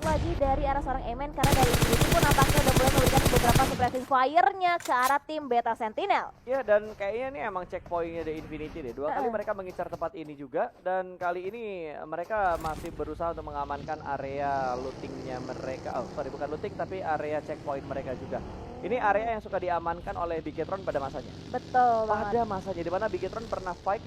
lagi dari arah seorang Emen karena dari Infinity pun nampaknya udah mulai memberikan beberapa suppressing fire-nya ke arah tim Beta Sentinel. Ya, dan kayaknya ini emang checkpointnya The Infinity deh. Dua kali mereka mengincar tempat ini juga, dan kali ini mereka masih berusaha untuk mengamankan area lootingnya mereka. Oh sorry, bukan looting tapi area checkpoint mereka juga. Ini area yang suka diamankan oleh Bigetron pada masanya. Betul banget. Pada masanya, dimana Bigetron pernah fight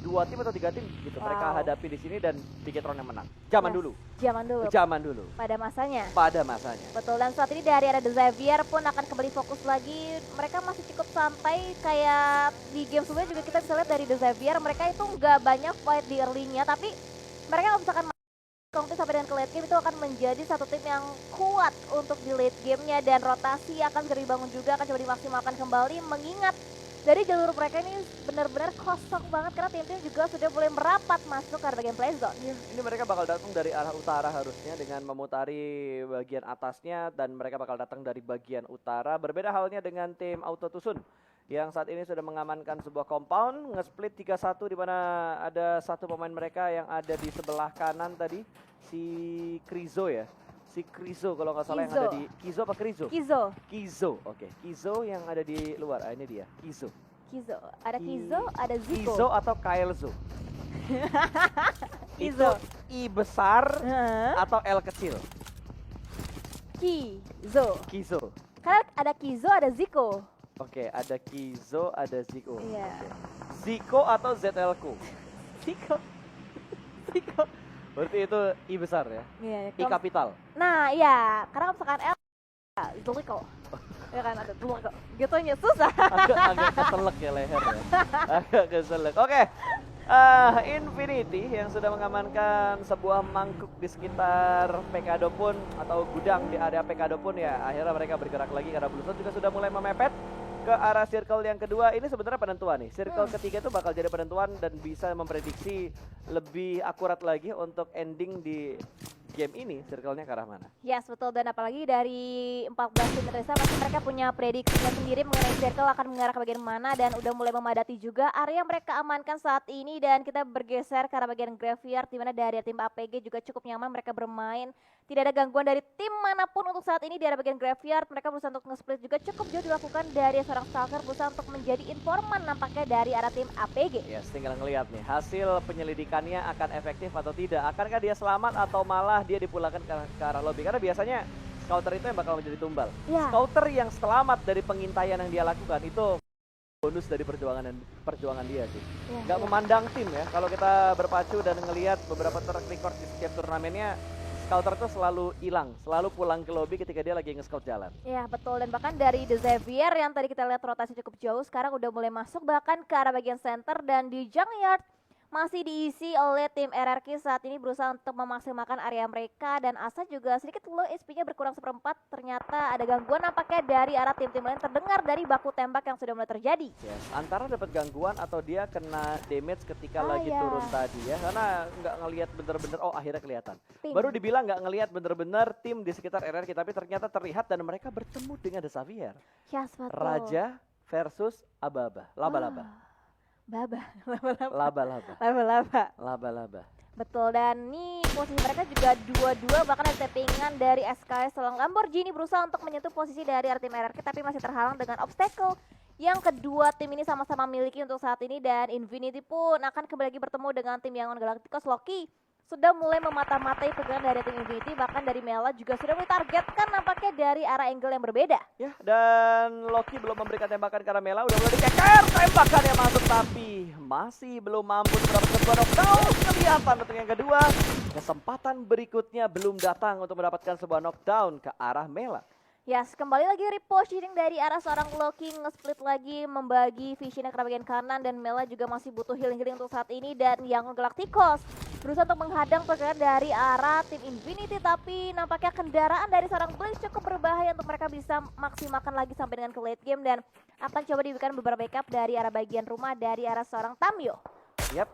2 tim atau 3 tim gitu. Mereka hadapi di sini dan Bigetron yang menang. Zaman dulu. Zaman dulu. Pada masanya. Pada masanya. Betul, dan saat ini dari arah The Xavier pun akan kembali fokus lagi. Mereka masih cukup santai, kayak di game sebelumnya juga kita bisa lihat dari The Xavier. Mereka itu nggak banyak fight di early-nya, tapi mereka kalau misalkan komplit sampai dengan ke late game itu akan menjadi satu tim yang kuat untuk di late game-nya, dan rotasi akan segera dibangun juga, akan coba dimaksimalkan kembali, mengingat dari jalur mereka ini benar-benar kosong banget karena tim-tim juga sudah mulai merapat masuk ke bagian play zone. Ini mereka bakal datang dari arah utara harusnya dengan memutari bagian atasnya, dan mereka bakal datang dari bagian utara. Berbeda halnya dengan tim Auto Tusun yang saat ini sudah mengamankan sebuah compound, nge-split 3-1 di mana ada satu pemain mereka yang ada di sebelah kanan tadi, si Krizo ya. Si Krizo kalau nggak salah yang ada di Kizo apa Krizo? Kizo, oke. Kizo yang ada di luar, ini dia, Kizo. Ada Kizo, ada Zico. Kizo atau Kailzo? Kizo. Itu I besar atau L kecil? Kizo. Karena ada Kizo, ada Zico. Oke, ada Kizo, ada Zico. Iya. Zico atau ZL-ku? Zico. Berarti itu I besar ya? Iya, I kapital. Nah, iya, karena misalkan L Zico. Ya kan ada Zico. Gitunya susah. Agak keselek ya leher ya. Agak keselek. Oke. Infinity yang sudah mengamankan sebuah mangkuk di sekitar Pekado pun atau gudang di area Pekado pun, ya akhirnya mereka bergerak lagi karena Bluestone juga sudah mulai memepet ke arah circle yang kedua. Ini sebenarnya penentuan nih. Circle ketiga itu bakal jadi penentuan dan bisa memprediksi lebih akurat lagi untuk ending di game ini, circle-nya ke arah mana. Yes, betul, dan apalagi dari 14 tim Indonesia pasti mereka punya prediksinya sendiri mengenai circle akan mengarah ke bagian mana, dan udah mulai memadati juga area yang mereka amankan saat ini. Dan kita bergeser ke arah bagian graveyard, di mana dari tim APG juga cukup nyaman mereka bermain. Tidak ada gangguan dari tim manapun untuk saat ini di area bagian graveyard. Mereka berusaha untuk nge-split juga cukup jauh dilakukan dari seorang Stalker, berusaha untuk menjadi informan nampaknya dari arah tim APG. Yes, tinggal ngelihat nih hasil penyelidikannya akan efektif atau tidak. Akankah dia selamat atau malah dia dipulangkan ke arah lobby? Karena biasanya scouter itu yang bakal menjadi tumbal. Scouter yang selamat dari pengintaian yang dia lakukan itu bonus dari perjuangan dia sih. Nggak memandang tim ya. Kalau kita berpacu dan ngelihat beberapa track record di setiap turnamennya, scouter itu selalu hilang, selalu pulang ke lobby ketika dia lagi nge-scout jalan. Iya betul, dan bahkan dari The Xavier yang tadi kita lihat rotasi cukup jauh, sekarang udah mulai masuk bahkan ke arah bagian center, dan di junkyard masih diisi oleh tim RRQ saat ini berusaha untuk memaksimalkan area mereka, dan Asa juga sedikit low HP-nya berkurang seperempat. Ternyata ada gangguan nampaknya dari arah tim-tim lain, terdengar dari baku tembak yang sudah mulai terjadi. Yes, antara dapat gangguan atau dia kena damage ketika lagi turun tadi ya, karena nggak ngelihat bener-bener. Oh akhirnya kelihatan. Baru dibilang nggak ngelihat bener-bener tim di sekitar RRQ, tapi ternyata terlihat dan mereka bertemu dengan The Xavier. Yes, betul. Raja versus Aba-aba, laba-laba. Laba-laba. Betul, dan nih posisi mereka juga 2-2, bahkan ada tappingan dari SKS seorang Lamborghini berusaha untuk menyentuh posisi dari tim RRQ, tapi masih terhalang dengan obstacle yang kedua tim ini sama-sama miliki untuk saat ini. Dan Infinity pun akan kembali lagi bertemu dengan tim Yangon Galacticos. Loki sudah mulai memata-matai pergerakan dari tim Infinity, bahkan dari Mela juga sudah mulai targetkan nampaknya dari arah angle yang berbeda. Ya, dan Loki belum memberikan tembakan karena Mela udah mulai dikeker, tembakan yang masuk tapi masih belum mampu mendapatkan sebuah knockdown. Kelihatan untuk yang kedua, kesempatan berikutnya belum datang untuk mendapatkan sebuah knockdown ke arah Mela. Yes, kembali lagi repositioning dari arah seorang Loki, nge-split lagi, membagi visionnya ke bagian kanan, dan Mela juga masih butuh healing-healing untuk saat ini. Dan Yangon Galacticos berusaha untuk menghadang pergerakan dari arah tim Infinity, tapi nampaknya kendaraan dari seorang Blaze cukup berbahaya untuk mereka bisa maksimalkan lagi sampai dengan ke late game, dan akan coba diberikan beberapa backup dari arah bagian rumah dari arah seorang Tamyo. Yap,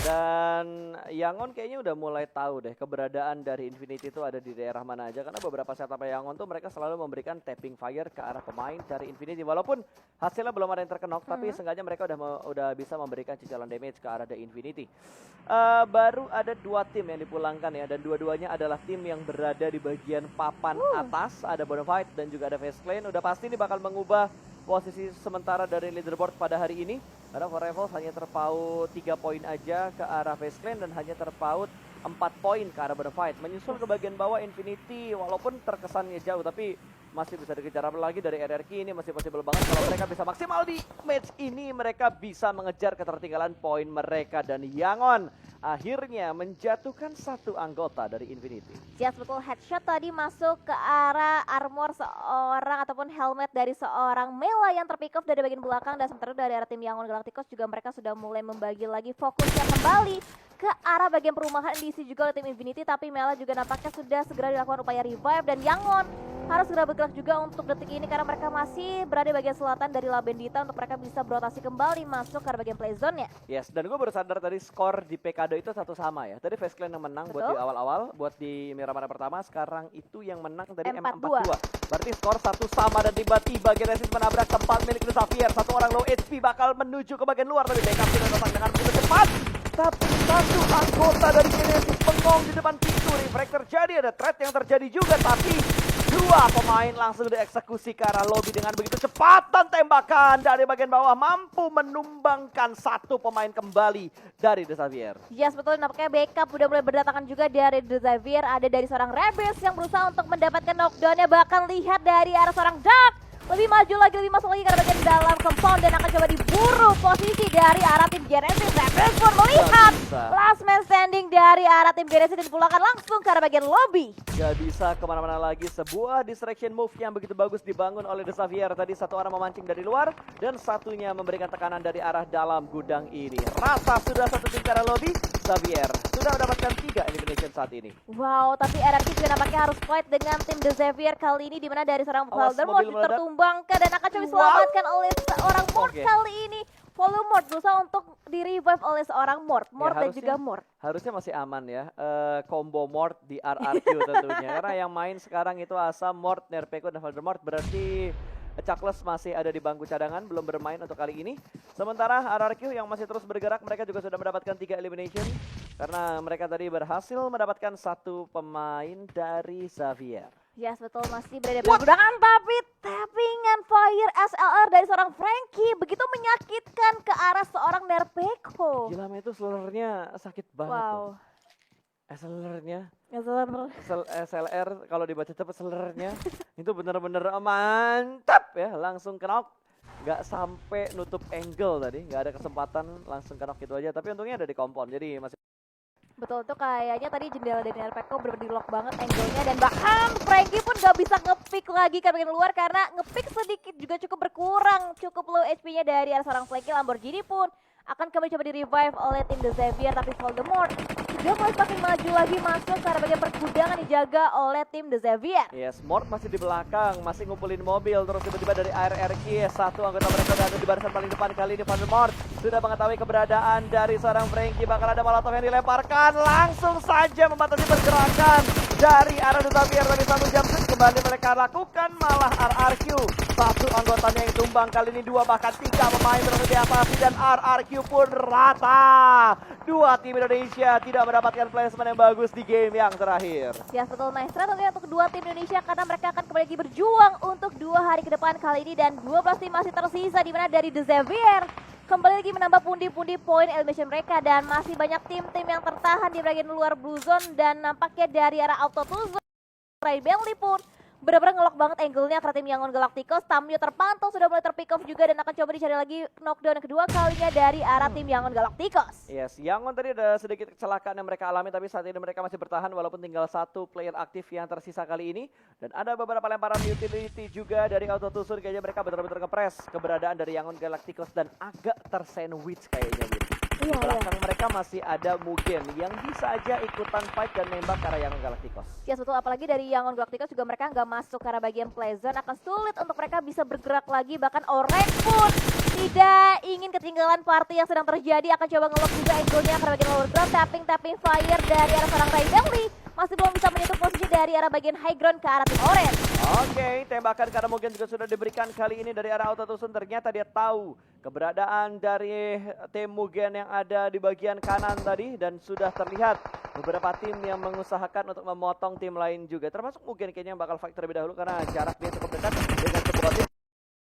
Dan Yangon kayaknya udah mulai tahu deh keberadaan dari Infinity itu ada di daerah mana aja. Karena beberapa setup Yangon tuh mereka selalu memberikan tapping fire ke arah pemain dari Infinity. Walaupun hasilnya belum ada yang terkenok, tapi seenggaknya mereka udah bisa memberikan cicilan damage ke arah The Infinity. Baru ada 2 tim yang dipulangkan ya. Dan dua-duanya adalah tim yang berada di bagian papan atas. Ada Bonafide dan juga ada Face Clan. Udah pasti ini bakal mengubah posisi sementara dari leaderboard pada hari ini. Karena For Rivals hanya terpaut 3 poin aja ke arah Face Clan dan hanya terpaut 4 poin ke arah Bonafide. Menyusul ke bagian bawah Infinity walaupun terkesannya jauh tapi masih bisa dikejar lagi dari RRQ. Ini masih possible banget kalau mereka bisa maksimal di match ini. Mereka bisa mengejar ketertinggalan poin mereka dan Yangon akhirnya menjatuhkan 1 anggota dari Infinity. Yes, betul, headshot tadi masuk ke arah armor seorang ataupun helmet dari seorang Mela yang terpick off dari bagian belakang. Dan sementara dari arah tim Yangon Galacticos juga mereka sudah mulai membagi lagi fokusnya kembali ke arah bagian perumahan diisi juga oleh tim Infinity. Tapi Mela juga nampaknya sudah segera dilakukan upaya revive dan Yangon harus segera bergerak juga untuk detik ini karena mereka masih berada di bagian selatan dari Labendita untuk mereka bisa berotasi kembali masuk ke arah bagian play zone-nya. Yes, dan gue baru sadar tadi skor di Pekado itu satu sama ya. Tadi Face Clan yang menang buat di awal-awal, buat di Miramar pertama, sekarang itu yang menang dari M42. Berarti skor satu sama dan tiba-tiba Genesis menabrak tempat milik Xavier. Satu orang low HP bakal menuju ke bagian luar, tapi backup sudah datang dengan begitu cepat. Tapi satu anggota dari Genesis bengong di depan pintu. Refrag terjadi, ada threat yang terjadi juga, tapi 2 pemain langsung dieksekusi ke arah lobby dengan begitu cepat dan tembakan dari bagian bawah mampu menumbangkan 1 pemain kembali dari The Xavier. Yes, betul, nampaknya backup udah mulai berdatangan juga dari The Xavier. Ada dari seorang Rebels yang berusaha untuk mendapatkan knockdown-nya, bahkan lihat dari arah seorang Dark. Lebih maju lagi, lebih masuk lagi karena bagian dalam compound dan akan coba diburu posisi dari arah tim Genesis. Rebels pun melihat last man standing dari arah tim Genesis dan dipulangkan langsung ke arah bagian lobby. Gak bisa kemana-mana lagi, sebuah distraction move yang begitu bagus dibangun oleh The Xavier. Tadi 1 orang memancing dari luar dan satunya memberikan tekanan dari arah dalam gudang ini. Rasa sudah 1 tim ke arah lobby, Xavier sudah mendapatkan 3 elimination saat ini. Wow, tapi RRQ juga nampaknya harus fight dengan tim The Xavier kali ini, dimana dari seorang Voldemort tertumbangkan dan akan coba diselamatkan oleh seorang Mort kali ini. Voldemort berusaha untuk di-revive oleh seorang Mort dan juga Mort. Harusnya masih aman ya, combo Mort di RRQ tentunya. Karena yang main sekarang itu Asa, Mort, Nerpeko, dan Voldemort. Berarti Chuckless masih ada di bangku cadangan, belum bermain untuk kali ini. Sementara RRQ yang masih terus bergerak, mereka juga sudah mendapatkan 3 elimination. Karena mereka tadi berhasil mendapatkan 1 pemain dari Xavier. Yes, betul, masih berada di belakang, tapi tappingan fire SLR dari seorang Frankie begitu menyakitkan ke arah seorang Nerpeko. Gila, itu sellernya sakit banget tuh. SLR-nya, SLR kalau dibaca cepet sellernya itu bener-bener mantap ya, langsung knock. Gak sampai nutup angle tadi, gak ada kesempatan langsung knock gitu aja. Tapi untungnya ada di compound, jadi masih. Betul, tuh kayaknya tadi jendela dari Nerpeko bener-bener di lock banget angle-nya. Dan bahkan Frankie pun gak bisa nge-pick lagi ke bagian luar karena nge-pick sedikit juga cukup berkurang. Cukup low HP-nya dari arah seorang Frankie. Lamborghini pun akan kembali coba di-revive oleh tim The Xavier. Tapi Voldemort dia mulai semakin maju lagi masuk ke arah bagian pergudangan dijaga oleh tim The Xavier. Yes, Mort masih di belakang, masih ngumpulin mobil. Terus tiba-tiba dari RRQ, 1 anggota mereka ada di barisan paling depan kali ini. Voldemort sudah mengetahui keberadaan dari seorang Frankie. Bakal ada molotov yang dilemparkan, langsung saja membatasi pergerakan dari arah The Xavier. Tapi 1 jam kembali mereka lakukan, malah RRQ 1 anggotanya yang tumbang. Kali ini 2 bahkan 3 pemain berada di atas dan RRQ pun rata. 2 tim Indonesia tidak mendapatkan placement yang bagus di game yang terakhir. Ya, betul, nice try tentunya untuk 2 tim Indonesia karena mereka akan kembali lagi berjuang untuk 2 hari ke depan kali ini. Dan 12 tim masih tersisa di mana dari The Xavier kembali lagi menambah pundi-pundi poin elimination mereka. Dan masih banyak tim-tim yang tertahan di bagian luar blue zone. Dan nampaknya dari arah auto zone, Ray Bentley pun benar-benar ngelok banget angle-nya ke tim Yangon Galacticos. Tamio terpantau sudah mulai terpick off juga dan akan coba dicari lagi knockdown yang kedua kalinya dari arah tim Yangon Galacticos. Yes, Yangon tadi ada sedikit kecelakaan yang mereka alami, tapi saat ini mereka masih bertahan walaupun tinggal 1 player aktif yang tersisa kali ini. Dan ada beberapa lemparan utility juga dari Auto Tusur. Kayaknya mereka benar-benar ngepres keberadaan dari Yangon Galacticos dan agak tersandwich kayaknya gitu. Di belakang mereka masih ada Mugen yang bisa aja ikutan fight dan nembak ke arah Yangon Galacticos. Ya, betul, apalagi dari Yangon Galacticos juga mereka nggak masuk ke arah bagian play zone, akan sulit untuk mereka bisa bergerak lagi. Bahkan Orange pun tidak ingin ketinggalan party yang sedang terjadi, akan coba nge-lock juga angle-nya ke bagian lower ground. Tapping fire dari arah seorang Ray Bentley. Masih belum bisa menyentuh posisi dari arah bagian high ground ke arah tim orange. Oke, tembakan karena mungkin juga sudah diberikan kali ini dari arah Autotusun. Ternyata dia tahu keberadaan dari tim Mugen yang ada di bagian kanan tadi. Dan sudah terlihat beberapa tim yang mengusahakan untuk memotong tim lain juga. Termasuk Mugen kayaknya yang bakal fight terlebih dahulu karena jarak dia cukup dekat dengan sebuah tim.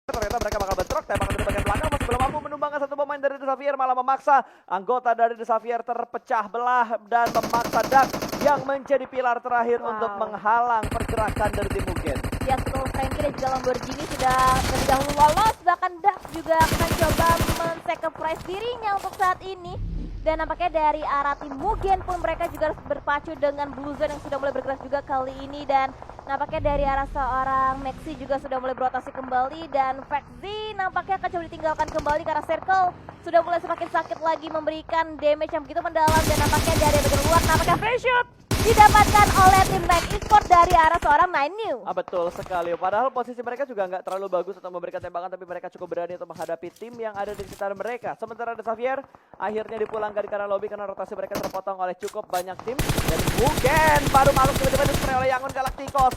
Ternyata mereka bakal bentrok, tembakan dari bagian belakang masih belum mampu menumbangkan satu pemain dari The Xavier, malah memaksa anggota dari The Xavier terpecah belah dan memaksa Dak yang menjadi pilar terakhir untuk menghalang pergerakan dari tim Mugen. Ya, betul, Frankie dan juga Lamborghini sudah terlebih dahulu lolos, bahkan Dak juga akan coba men-sacrifice dirinya untuk saat ini. Dan nampaknya dari arah tim Mugen pun mereka juga harus berpacu dengan Blue Zone yang sudah mulai bergerak juga kali ini. Dan nampaknya dari arah seorang Maxi juga sudah mulai berotasi kembali. Dan Faxi nampaknya akan coba ditinggalkan kembali karena Circle sudah mulai semakin sakit lagi memberikan damage yang begitu mendalam. Dan nampaknya dari bagian luar nampaknya free shoot didapatkan oleh tim Nine Esports dari arah seorang Nine New. Betul sekali, padahal posisi mereka juga nggak terlalu bagus untuk memberikan tembakan, tapi mereka cukup berani untuk menghadapi tim yang ada di sekitar mereka. Sementara The Xavier akhirnya dipulangkan karena lobby karena rotasi mereka terpotong oleh cukup banyak tim. Dan Mugen baru masuk tiba-tiba dispray oleh Yangon Galacticos.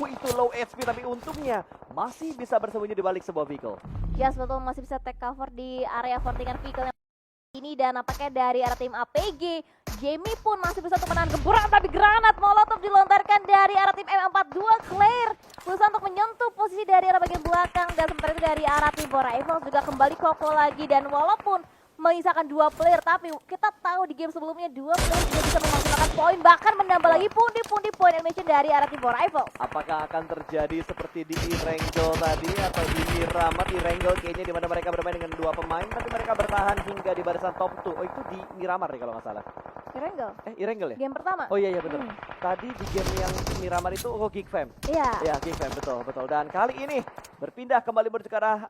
Itu low HP tapi untungnya masih bisa bersembunyi di balik sebuah vehicle. Ya, betul, masih bisa take cover di area fortingan vehicle ini. Dan nampaknya dari arah tim APG, Jamie pun masih bisa untuk menahan gempuran, tapi granat molotov dilontarkan dari arah tim M42. Claire berusaha untuk menyentuh posisi dari arah bagian belakang. Dan sementara itu dari arah tim Rivals juga kembali Koko lagi. Dan walaupun menyisakan 2 player, tapi kita tahu di game sebelumnya 2 player juga bisa memaksimalkan poin, bahkan menambah lagi pundi-pundi poin animation dari arah tim Rivals. Apakah akan terjadi seperti di Erangel tadi atau di Miramar? Di Erangel kayaknya di mana mereka bermain dengan 2 pemain, tapi mereka bertahan hingga di barisan top 2. Oh, itu di Miramar nih kalau nggak salah. Erangel? Erangel ya? Game pertama? Oh iya betul. Tadi di game yang Miramar itu Geek Fam. Iya. Ya, Geek Fam, betul. Dan kali ini berpindah kembali menuju ke arah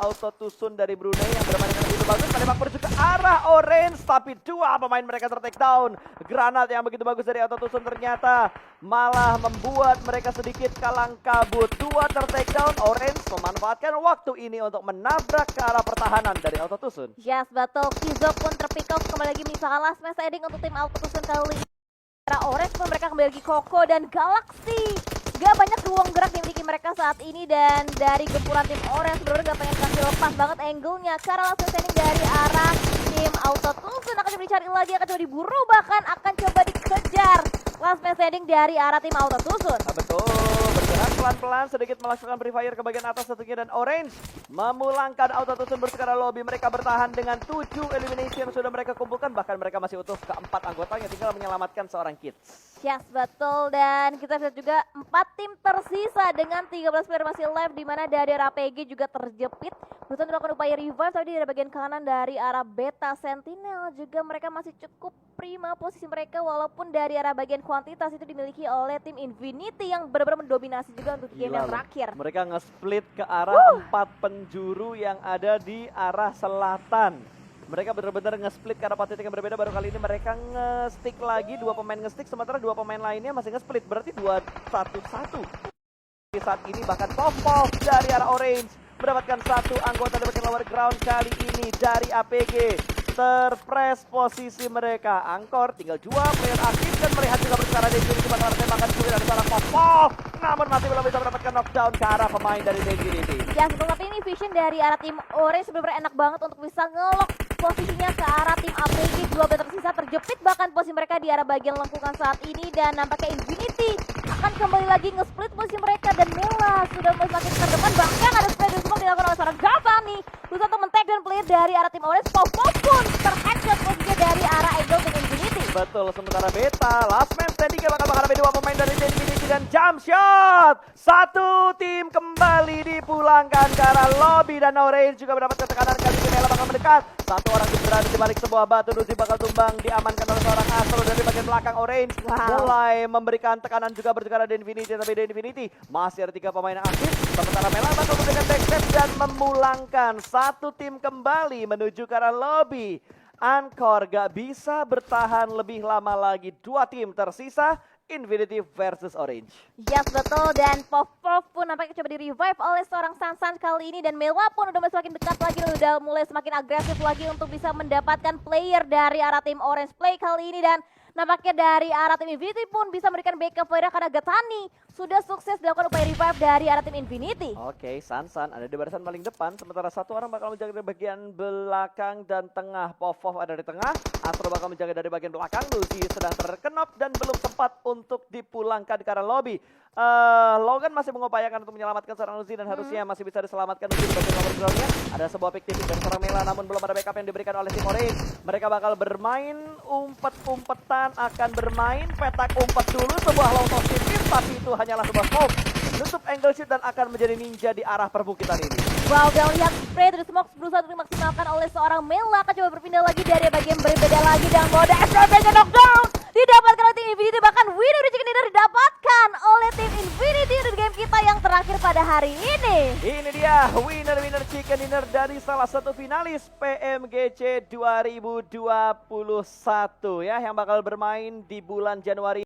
Autotusun dari Brunei yang bermain dengan begitu bagus. Menembak menuju ke arah Orange, tapi 2 pemain mereka ter-take down. Granat yang begitu bagus dari Autotusun ternyata malah membuat mereka sedikit kalang kabut. 2 ter-take down, Orange memanfaatkan waktu ini untuk menabrak ke arah pertahanan dari Autotusun. Yes, betul. Kizo pun terpick off kembali lagi misalkan last match ending untuk tim Autotusun kali ini. Orange pun mereka kembali lagi Koko dan Galaxy. Gak banyak ruang gerak yang dimiliki mereka saat ini. Dan dari gempuran tim Orange bener-bener gak pengen kasih lepas banget angle-nya. Karena langsung standing dari arah tim Autotusun akan coba dicari lagi, akan coba diburu, bahkan akan coba dikejar. Last man standing dari arah tim Autotusun. Betul, bergerak pelan-pelan sedikit melakukan free fire ke bagian atas tentunya. Dan Orange memulangkan Autotusun bersekarang lobby. Mereka bertahan dengan 7 elimination yang sudah mereka kumpulkan. Bahkan mereka masih utuh ke-4 anggotanya, tinggal menyelamatkan seorang Kids. Yes, betul. Dan kita lihat juga 4 tim tersisa dengan 13 player masih live, di mana dari arah PG juga terjepit. Berusaha dilakukan upaya revive, tapi di bagian kanan dari arah Beta Sentinel juga mereka masih cukup prima posisi mereka, walaupun dari arah bagian kuantitas itu dimiliki oleh tim Infinity yang benar-benar mendominasi juga untuk game yang terakhir. Mereka nge-split ke arah 4 penjuru yang ada di arah selatan. Mereka benar-benar nge-split ke arah 4 titik yang berbeda. Baru kali ini mereka nge-stick lagi, 2 pemain nge-stick, sementara 2 pemain lainnya masih nge-split. Berarti 2-1-1. Saat ini bahkan Popov dari arah Orange mendapatkan 1 anggota dari bagian lower ground kali ini dari APG. Terpres posisi mereka. Angkor tinggal 2 player aktif dan melihat juga bersekarang Denjiri bakal tembakan juga dari seorang Popov. Namun masih belum bisa mendapatkan knockdown ke arah pemain dari Denjiri. Ya, betul, tapi ini vision dari arah tim Orange benar-benar enak banget untuk bisa ngelok posisinya ke arah tim APG. 2 player tersisa terjepit bahkan posisi mereka di arah bagian lengkungan saat ini. Dan nampaknya Infinity akan kembali lagi nge-split posisi mereka. Dan Mela sudah mulai semakin terdepan, bahkan ada spray dan semua dilakukan oleh seorang Gavani. Berusaha untuk men-tag dan player dari arah tim Orange. Popov pun ter-headshot posisinya dari arah Eagle dan Infinity. Betul, sementara Beta last man standing bakal menghadapi 2 pemain dari Infinity dan jump shot. 1 tim kembali dipulangkan ke arah lobby dan Orange juga mendapatkan tekanan kali ini. Mela bakal mendekat. 1 orang berada di balik sebuah batu. Nuzi bakal tumbang, diamankan oleh seorang Astro dari bagian belakang. Orange mulai memberikan tekanan juga bersekarang di Infinity, tapi di Infinity masih ada 3 pemain yang aktif. Sementara Mela bakal memberikan backstep dan memulangkan 1 tim kembali menuju ke arah lobby. Angkor gak bisa bertahan lebih lama lagi. 2 tim tersisa. Infinity versus Orange. Yes betul, dan Pov pun nampaknya coba di-revive oleh seorang Sansan kali ini, dan Mela pun udah semakin dekat lagi dan udah mulai semakin agresif lagi untuk bisa mendapatkan player dari arah tim Orange Play kali ini, dan nampaknya dari arah tim Infinity pun bisa memberikan backup player karena Gatani sudah sukses dilakukan upaya revive dari arah tim Infinity. Oke, Sansan ada di barisan paling depan, sementara satu orang bakal menjaga dari bagian belakang dan tengah. Popov ada di tengah, Astro bakal menjaga dari bagian belakang. Lucy sedang terkenop dan belum sempat untuk dipulangkan ke arah lobby. Logan masih mengupayakan untuk menyelamatkan seorang Lucy dan harusnya masih bisa diselamatkan Lucy di bagian nomor groundnya. Ada sebuah pick dari seorang Mela, namun belum ada backup yang diberikan oleh tim Orange. Mereka bakal bermain umpet-umpetan, akan bermain petak umpet dulu, sebuah long toss tipis, tapi itu hanyalah sebuah smoke. Nutup angle shoot dan akan menjadi ninja di arah perbukitan ini. Wow, udah lihat spray dari Smoke berusaha untuk dimaksimalkan oleh seorang Mela, akan coba berpindah lagi dari bagian berbeda lagi dan mode SRB-nya knockdown didapatkan oleh tim Infinity, bahkan winner chicken dinner didapatkan oleh tim Infinity di game kita yang terakhir pada hari ini. Ini dia winner chicken dinner dari salah satu finalis PMGC 2021 ya, yang bakal bermain di bulan Januari